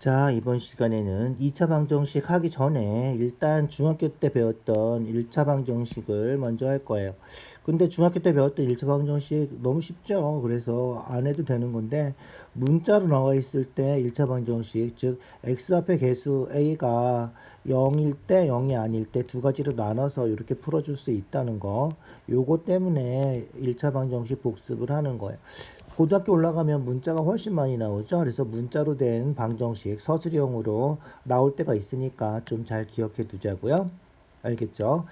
자, 이번 시간에는 2차 방정식 하기 전에 일단 중학교 때 배웠던 1차 방정식을 먼저 할 거예요. 근데 중학교 때 배웠던 1차 방정식 너무 쉽죠? 그래서 안 해도 되는 건데 문자로 나와 있을 때 1차 방정식, 즉 x 앞에 개수 a가 0일 때 0이 아닐 때 두 가지로 나눠서 이렇게 풀어줄 수 있다는 거, 요거 때문에 1차 방정식 복습을 하는 거예요. 고등학교 올라가면 문자가 훨씬 많이 나오죠. 그래서 문자로 된 방정식 서술형으로 나올 때가 있으니까 좀 잘 기억해 두자고요. 알겠죠?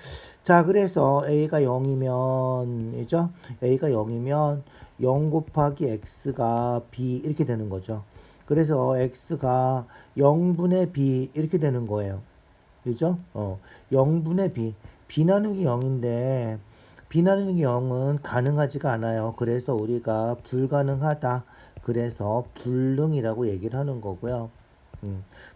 자, 그래서 a가 0이면 이죠? a가 0이면 0 곱하기 x가 b 이렇게 되는 거죠. 그래서 x가 0분의 b 이렇게 되는 거예요. 그죠? 0분의 b 나누기 0인데 b 나누기 0은 가능하지가 않아요. 그래서 우리가 불가능하다. 그래서 불능이라고 얘기를 하는 거고요.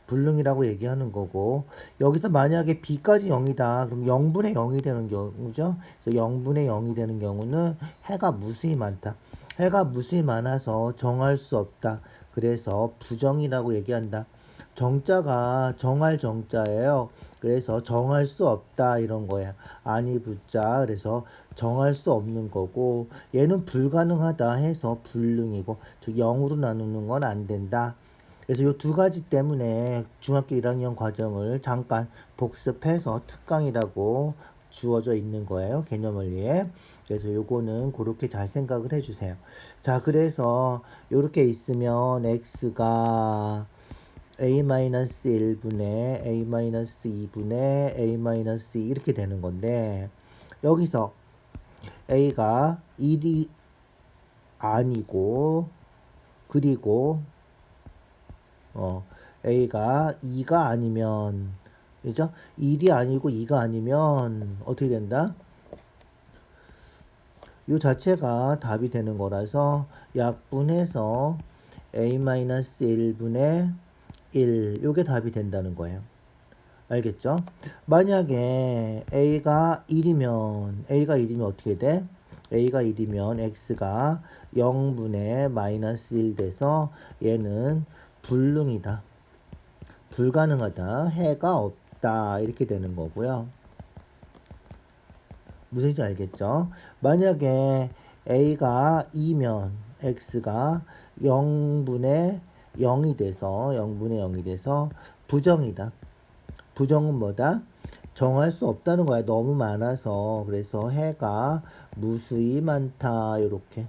불능이라고 얘기하는 거고, 여기서 만약에 b까지 0이다. 그럼 0분의 0이 되는 경우죠. 그래서 0분의 0이 되는 경우는 해가 무수히 많다. 해가 무수히 많아서 정할 수 없다. 그래서 부정이라고 얘기한다. 정자가 정할 정자예요. 그래서 정할 수 없다 이런 거야. 아니 붙자. 그래서 정할 수 없는 거고, 얘는 불가능하다 해서 불능이고, 즉 0으로 나누는 건 안 된다. 그래서 이 두 가지 때문에 중학교 1학년 과정을 잠깐 복습해서 특강이라고 주어져 있는 거예요. 개념 원리에. 그래서 요거는 그렇게 잘 생각을 해주세요. 자, 그래서 이렇게 있으면 x가 a-1분의 a-2분의 a-2 이렇게 되는 건데, 여기서 a가 1이 아니고, 그리고 a가 2가 아니면, 그죠? 1이 아니고 2가 아니면 어떻게 된다? 요 자체가 답이 되는 거라서 약분해서 a-1분의 1 요게 답이 된다는 거예요. 알겠죠? 만약에 a가 1이면 어떻게 돼? a가 1이면 x가 0분의 마이너스 1 돼서 얘는 불능이다. 불가능하다. 해가 없다. 이렇게 되는 거고요. 무슨 얘기인지 알겠죠? 만약에 a가 2면 x가 0분의 0이 돼서 부정이다. 부정은 뭐다? 정할 수 없다는 거야. 너무 많아서. 그래서 해가 무수히 많다. 요렇게.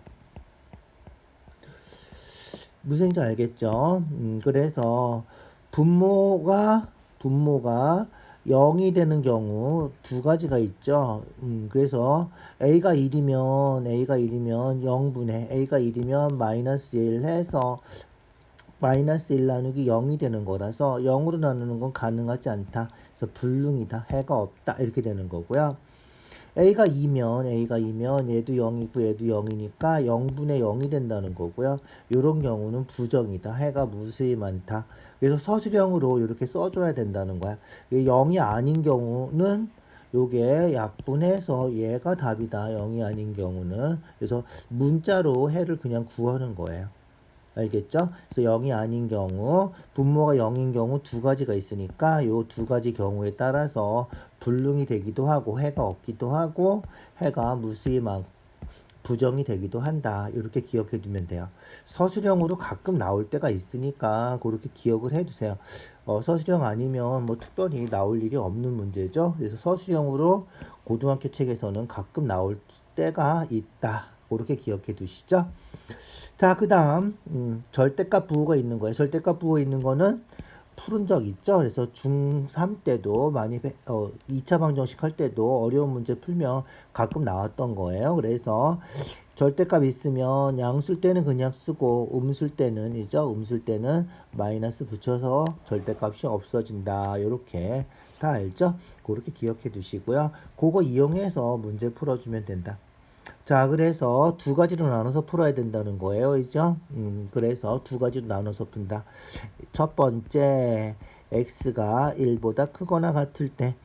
무슨 얘기인지 알겠죠? 그래서 분모가 0이 되는 경우 두 가지가 있죠. 그래서 A가 1이면 0분의 A가 1이면 마이너스 1 해서 마이너스 1 나누기 0이 되는 거라서 0으로 나누는 건 가능하지 않다. 그래서 불능이다. 해가 없다. 이렇게 되는 거고요. A가 2면 얘도 0이고 얘도 0이니까 0분의 0이 된다는 거고요. 이런 경우는 부정이다. 해가 무수히 많다. 그래서 서술형으로 이렇게 써줘야 된다는 거야. 0이 아닌 경우는 요게 약분해서 얘가 답이다. 0이 아닌 경우는. 그래서 문자로 해를 그냥 구하는 거예요. 알겠죠? 그래서 0이 아닌 경우, 분모가 0인 경우 두 가지가 있으니까 요 두 가지 경우에 따라서 불능이 되기도 하고 해가 없기도 하고 해가 무수히 많 부정이 되기도 한다. 이렇게 기억해 두면 돼요. 서술형으로 가끔 나올 때가 있으니까 그렇게 기억을 해 두세요. 서술형 아니면 뭐 특별히 나올 일이 없는 문제죠. 그래서 서술형으로 고등학교 책에서는 가끔 나올 때가 있다. 그렇게 기억해 두시죠. 자, 그 다음 절대값 부호가 있는 거예요. 절대값 부호 있는 거는 푸른 적 있죠. 그래서 중3 때도 많이 2차 방정식 할 때도 어려운 문제 풀면 가끔 나왔던 거예요. 그래서 절대값 있으면 양수일 때는 그냥 쓰고 음수일 때는 음수일 때는 마이너스 붙여서 절대값이 없어진다. 요렇게 다 알죠? 그렇게 기억해 두시고요. 그거 이용해서 문제 풀어주면 된다. 자, 그래서 두 가지로 나눠서 풀어야 된다는 거예요. 그죠? 그래서 두 가지로 나눠서 푼다. 첫 번째, x가 1보다 크거나 같을 때,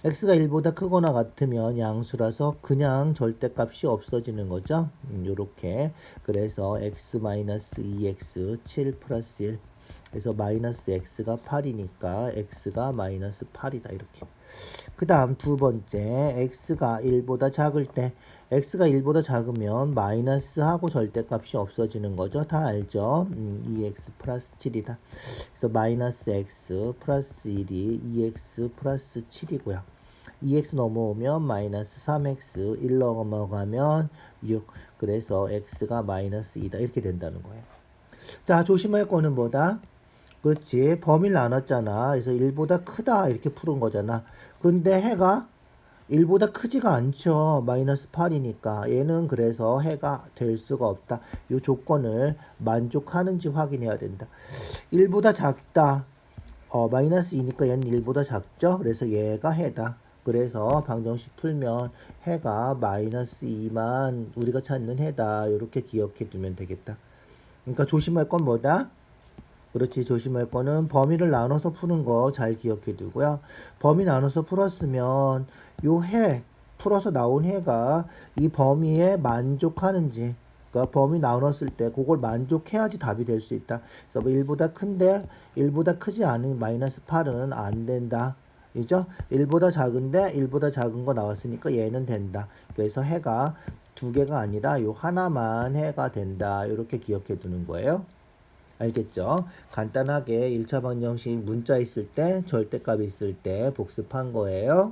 x가 1보다 크거나 같으면 양수라서 그냥 절대값이 없어지는 거죠. 요렇게. 그래서 x-2x 7 플러스 1. 그래서 마이너스 x가 8이니까 x가 마이너스 8이다. 이렇게. 그 다음 두 번째, x가 1보다 작을 때, x가 1보다 작으면 마이너스하고 절대값이 없어지는 거죠. 다 알죠? 2x 플러스 7이다. 그래서 마이너스 x 플러스 1이 2x 플러스 7이고요. 2x 넘어오면 마이너스 3x, 1 넘어가면 6. 그래서 x가 마이너스 2다. 이렇게 된다는 거예요. 자, 조심할 거는 뭐다? 그렇지. 범위를 나눴잖아. 그래서 1보다 크다. 이렇게 푸른 거잖아. 근데 해가 1보다 크지가 않죠. 마이너스 8이니까. 얘는 그래서 해가 될 수가 없다. 이 조건을 만족하는지 확인해야 된다. 1보다 작다. 마이너스 2니까 얘는 1보다 작죠. 그래서 얘가 해다. 그래서 방정식 풀면 해가 마이너스 2만 우리가 찾는 해다. 이렇게 기억해 두면 되겠다. 그러니까 조심할 건 뭐다? 그렇지. 조심할 거는 범위를 나눠서 푸는 거 잘 기억해 두고요. 범위 나눠서 풀었으면 요 해, 풀어서 나온 해가 이 범위에 만족하는지, 그러니까 범위 나눴을 때 그걸 만족해야지 답이 될 수 있다. 그래서 뭐 1보다 큰데 1보다 크지 않은 마이너스 8은 안 된다. 이죠? 1보다 작은데 1보다 작은 거 나왔으니까 얘는 된다. 그래서 해가 두 개가 아니라 요 하나만 해가 된다. 이렇게 기억해 두는 거예요. 알겠죠? 간단하게 1차 방정식 문자 있을 때, 절대값 있을 때 복습한 거예요.